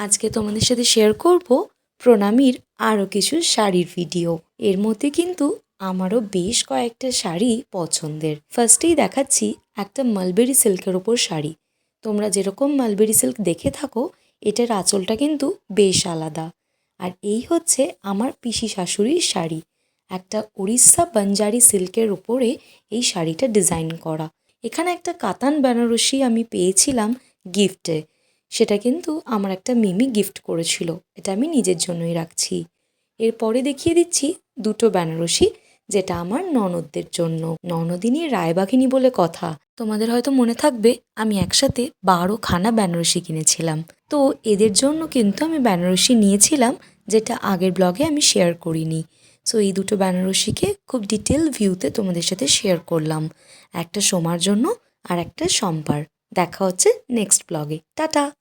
আজকে তোমাদের সাথে শেয়ার করব প্রণামীর আরও কিছু শাড়ির ভিডিও। এর মধ্যে কিন্তু আমারও বেশ কয়েকটা শাড়ি পছন্দের। ফার্স্টেই দেখাচ্ছি একটা মালবেরি সিল্কের ওপর শাড়ি। তোমরা যেরকম মালবেরি সিল্ক দেখে থাকো, এটার আঁচলটা কিন্তু বেশ আলাদা। আর এই হচ্ছে আমার পিসি শাশুড়ির শাড়ি। একটা উড়িষ্যা বাঞ্জারি সিল্কের ওপরে এই শাড়িটা ডিজাইন করা। এখানে একটা কাতান বেনারসি আমি পেয়েছিলাম গিফটে। সেটা কিন্তু আমার একটা মিমি গিফট করেছিল। এটা আমি নিজের জন্যই রাখছি। এরপরে দেখিয়ে দিচ্ছি দুটো বেনারসি, যেটা আমার ননদদের জন্য। ননদিনী রায়বাঘিনী বলে কথা। তোমাদের হয়তো মনে থাকবে আমি একসাথে 12খানা বেনারসি কিনেছিলাম। তো এদের জন্য কিন্তু আমি বেনারসি নিয়েছিলাম, যেটা আগের ব্লগে আমি শেয়ার করিনি। সো এই দুটো বেনারসিকে খুব ডিটেল ভিউতে তোমাদের সাথে শেয়ার করলাম। একটা সোমার জন্য আর একটা সম্পার। দেখা হচ্ছে নেক্সট ব্লগে। টাটা।